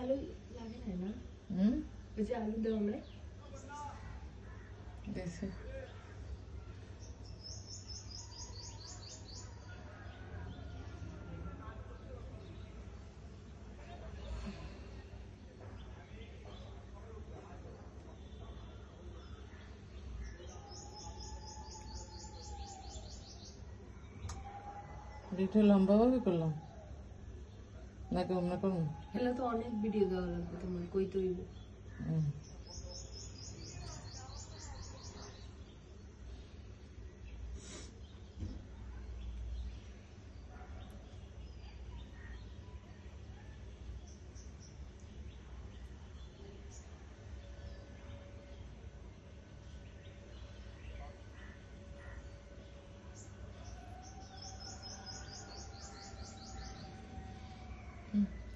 আলু লাগে না? ওই যে আলু দেওয়া নাই দিয়েছে। ভিডিও লম্বাভাবে করলাম নাকি অন্য করবো? এগুলো তো অনেক ভিডিও দেওয়া লাগবে তোমার, কই তৈব।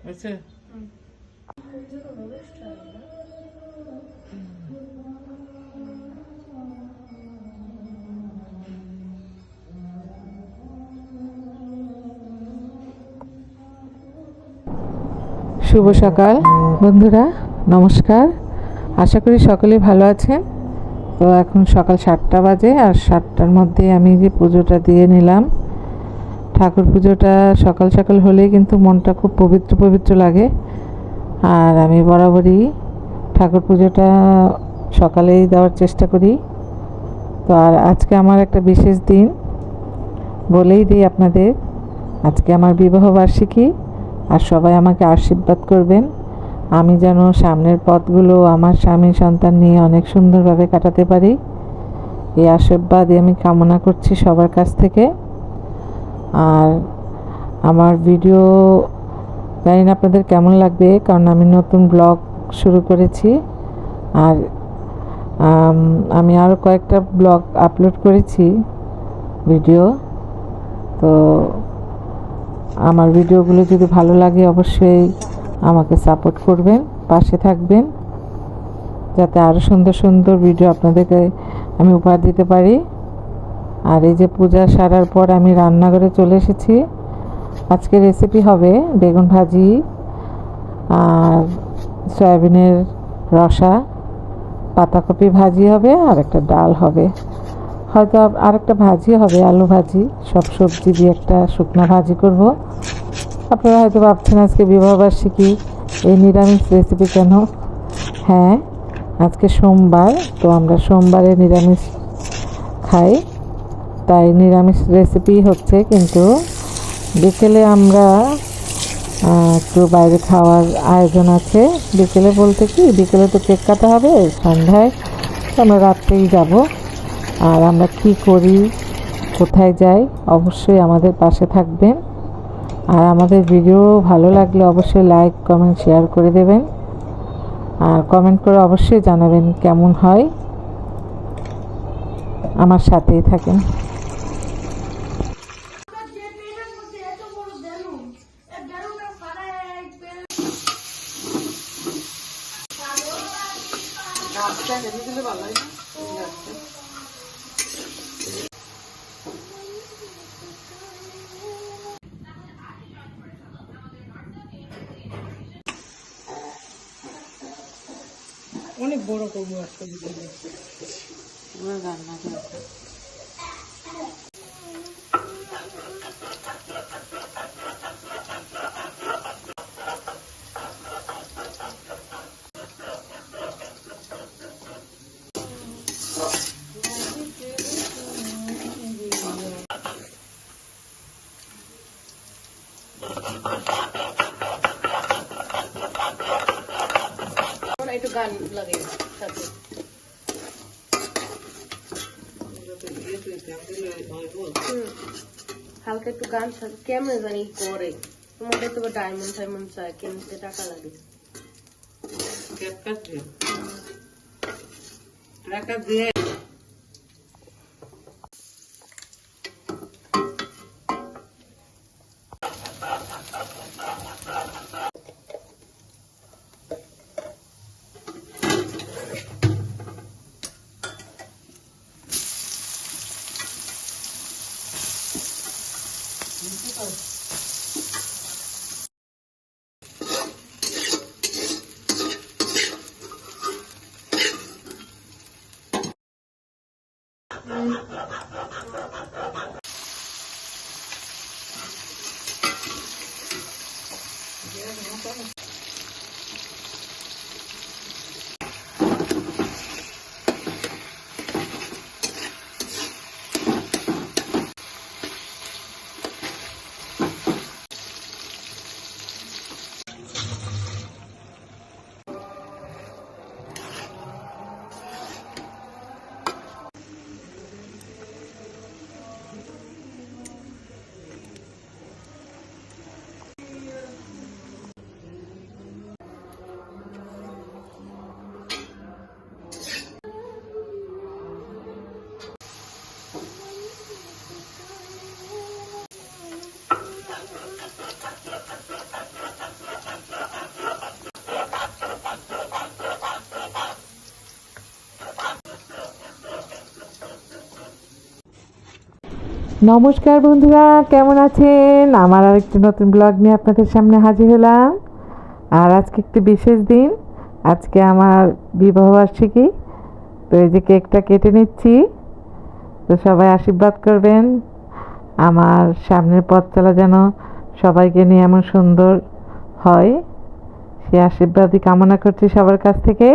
হয়েছে? শুভ সকাল বন্ধুরা, নমস্কার। আশা করি সকলেই ভালো আছেন। তো এখন সকাল 7টা বাজে, আর 7টার মধ্যে আমি যে পুজোটা দিয়ে নিলাম। ঠাকুর পুজোটা সকাল সকাল হলেই কিন্তু মনটা খুব পবিত্র পবিত্র লাগে। আর আমি বরাবরই ঠাকুর পুজোটা সকালেই দেওয়ার চেষ্টা করি। তো আর আজকে আমার একটা বিশেষ দিন, বলেই দিই আপনাদের, আজকে আমার বিবাহবার্ষিকী। আর সবাই আমাকে আশীর্বাদ করবেন, আমি যেন সামনের পথগুলো আমার স্বামী সন্তান নিয়ে অনেক সুন্দরভাবে কাটাতে পারি। এই আশীর্বাদই আমি কামনা করছি সবার কাছ থেকে। আর আমার ভিডিও জানি না আপনাদের কেমন লাগবে, কারণ আমি নতুন ব্লগ শুরু করেছি। আর আমি আরও কয়েকটা ব্লগ আপলোড করেছি ভিডিও। তো আমার ভিডিওগুলো যদি ভালো লাগে অবশ্যই আমাকে সাপোর্ট করবেন, পাশে থাকবেন, যাতে আরও সুন্দর সুন্দর ভিডিও আপনাদেরকে আমি উপহার দিতে পারি। আর এই যে পূজা সারার পর আমি রান্নাঘরে চলে এসেছি। আজকে রেসিপি হবে বেগুন ভাজি আর সয়াবিনের রসা, পাতাকপি ভাজি হবে, আর একটা ডাল হবে, হয়তো আর একটা ভাজি হবে, আলু ভাজি। সব সবজি দিয়ে একটা শুকনো ভাজি করব। আপনারা হয়তো ভাবছেন আজকে বিবাহবার্ষিকী, এই নিরামিষ রেসিপি কেন? হ্যাঁ, আজকে সোমবার, তো আমরা সোমবারে নিরামিষ খাই, তাই নিরামিষ রেসিপি হচ্ছে। কিন্তু বিকেলে আমরা একটু বাইরে খাওয়ার আয়োজন আছে। বিকেলে বলতে কি, বিকেলে তো কেক কাটা হবে, সন্ধ্যায় আমরা রাত্রেই যাব। আর আমরা কি করি, কোথায় যাই, অবশ্যই আমাদের পাশে থাকবেন। আর আমাদের ভিডিও ভালো লাগলে অবশ্যই লাইক কমেন্ট শেয়ার করে দেবেন। আর কমেন্ট করে অবশ্যই জানাবেন কেমন হয়। আমার সাথেই থাকেন। অনেক বড় করবো একটা রান্না করবো। একটু গান লাগে সাথে, হালকা একটু গান সাথে কেমন জানি করে। তোমাদের তো ডায়মন্ড টাইমন্ড চায়, কিনতে টাকা লাগে। টাকা দিয়ে নমস্কার বন্ধুরা, কেমন আছেন? আমার আরেকটি নতুন ব্লগ নিয়ে আপনাদের সামনে হাজির হলাম। আর আজকে একটি বিশেষ দিন, আজকে আমার বিবাহবার্ষিকী। তো এই যে কেকটা কেটে নিচ্ছি, তো সবাই আশীর্বাদ করবেন আমার সামনের পথ চলা যেন সবাইকে নিয়ে এমন সুন্দর হয়, সে আশীর্বাদই কামনা করছি সবার কাছ থেকে।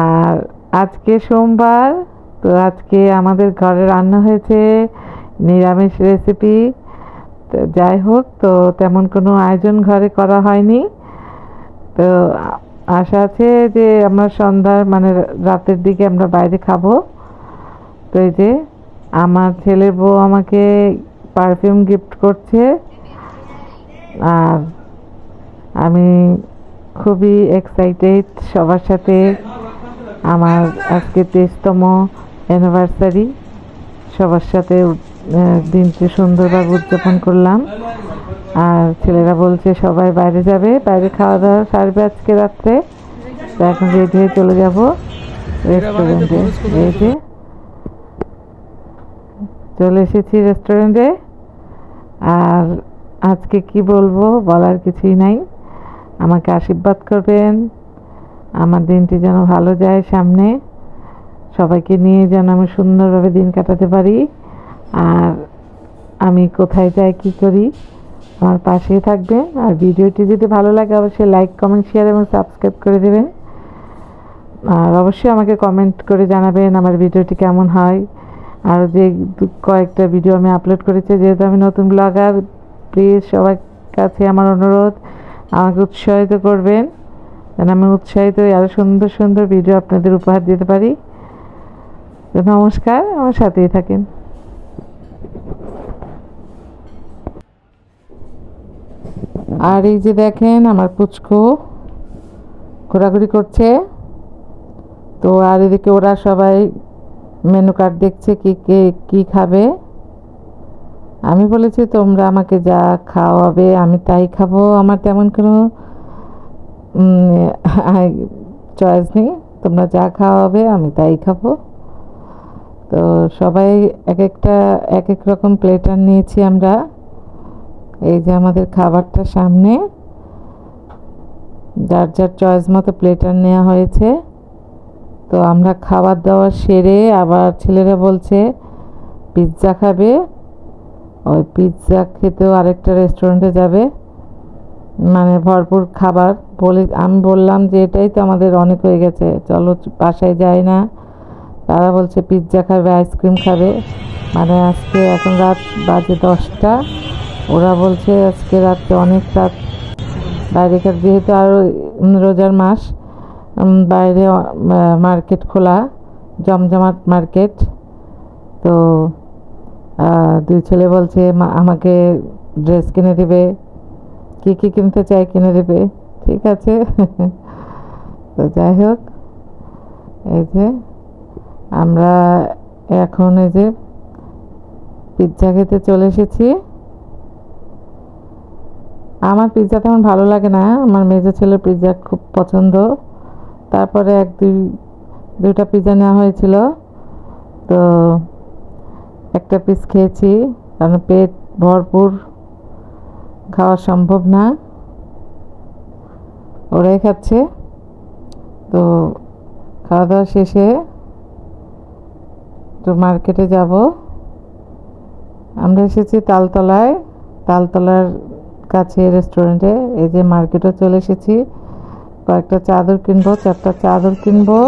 আর আজকে সোমবার, তো আজকে আমাদের ঘরে রান্না হয়েছে নিরামিষ রেসিপি। তো যাই হোক, তো তেমন কোনো আয়োজন ঘরে করা হয়নি। তো আশা আছে যে আমরা সন্ধ্যার মানে রাতের দিকে আমরা বাইরে খাবো। তো এই যে আমার ছেলের বউ আমাকে পারফিউম গিফট করছে, আর আমি খুবই এক্সাইটেড সবার সাথে। আমার আজকে 23তম অ্যানিভার্সারি, সবার সাথে দিনটি সুন্দরভাবে উদযাপন করলাম। আর ছেলেরা বলছে সবাই বাইরে যাবে, বাইরে খাওয়া দাওয়া সারবে আজকে রাত্রে। তো এখন রেডি হয়ে চলে যাব রেস্টুরেন্টে। এই যে চলে এসেছি রেস্টুরেন্টে। আর আজকে কি বলবো, বলার কিছুই নাই। আমাকে আশীর্বাদ করবেন, আমার দিনটি যেন ভালো যায়, সামনে সবাইকে নিয়ে যেন আমি সুন্দরভাবে দিন কাটাতে পারি। আর আমি কোথায় যাই কী করি আমার পাশেই থাকবেন। আর ভিডিওটি যদি ভালো লাগে অবশ্যই লাইক, কমেন্ট, শেয়ার এবং সাবস্ক্রাইব করে দেবেন। আর অবশ্যই আমাকে কমেন্ট করে জানাবেন আমার ভিডিওটি কেমন হয়। আর যে কয়েকটা ভিডিও আমি আপলোড করেছি, যেহেতু আমি নতুন ব্লগার, প্লিজ সবার কাছে আমার অনুরোধ আমাকে উৎসাহিত করবেন, যেন আমি উৎসাহিত আরও সুন্দর সুন্দর ভিডিও আপনাদের উপহার দিতে পারি। তো নমস্কার, আমার সাথেই থাকেন। আর এই যে দেখেন আমার পুচকু ঘোরাঘুরি করছে। তো আর এদিকে ওরা সবাই মেনু কার্ড দেখছে কি কে কী খাবে। আমি বলেছি তোমরা আমাকে যা খাওয়াবে আমি তাই খাবো, আমার তেমন কোনো চয়েস নেই, তোমরা যা খাওয়াবে আমি তাই খাবো। তো সবাই এক এক রকম প্লেটার নিয়েছি আমরা। এই যে আমাদের খাবারটা সামনে, যার যার চয়েস মতো প্লেটার নেওয়া হয়েছে। তো আমরা খাবার দাবার সেরে আবার ছেলেরা বলছে পিৎজা খাবে, ওই পিৎজা খেতেও আরেকটা রেস্টুরেন্টে যাবে, মানে ভরপুর খাবার। আমি বললাম যে এটাই তো আমাদের অনেক হয়ে গেছে, চলো বাসায় যাই না। তারা বলছে পিৎজা খাবে, আইসক্রিম খাবে। মানে আজকে এখন রাত বাজে 10টা, ওরা বলছে আজকে রাত্রে অনেক রাত বাইরে যেহেতু আরও রোজার মাস, বাইরে মার্কেট খোলা, জমজমাট মার্কেট। তো দুই ছেলে বলছে আমাকে ড্রেস কিনে দেবে, কী কী কিনতে চাই কিনে দেবে, ঠিক আছে। তো যাই হোক, এই যে আমরা এখন এই যে পিৎজা খেতে চলে এসেছি। আমার পিৎজা তেমন ভালো লাগে না, আমার মেজো ছেলের পিৎজা খুব পছন্দ। তারপরে দুইটা পিৎজা নেওয়া হয়েছিল, তো একটা পিস খেয়েছি, কারণ পেট ভরপুর খাওয়া সম্ভব না, ওরাই খাচ্ছে। তো খাওয়া দাওয়া শেষে একটু মার্কেটে যাব। আমরা এসেছি তালতলায়, তালতলার কাছে রেস্টুরেন্টে। এই যে মার্কেটে চলে এসেছি, কয়েকটা চাদর কিনবো, 4টা চাদর কিনবো,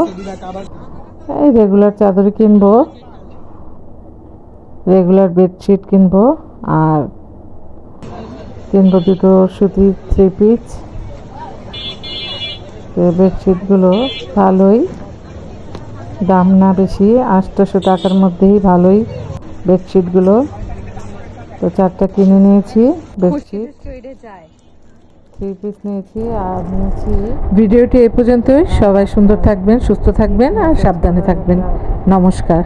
এই রেগুলার চাদর কিনবো, রেগুলার বেডশিট কিনবো, আর কিনবো 2টো সুতির 3 পিস। বেডশিটগুলো ভালোই, দাম না বেশি, 800 টাকার মধ্যেই ভালোই বেডশিটগুলো। তো 4টা কিনে নিয়েছি বেডশিট, 3 পিস নিয়েছি আর নিয়েছি। ভিডিওটি এ পর্যন্তই। সবাই সুন্দর থাকবেন, সুস্থ থাকবেন আর সাবধানে থাকবেন। নমস্কার।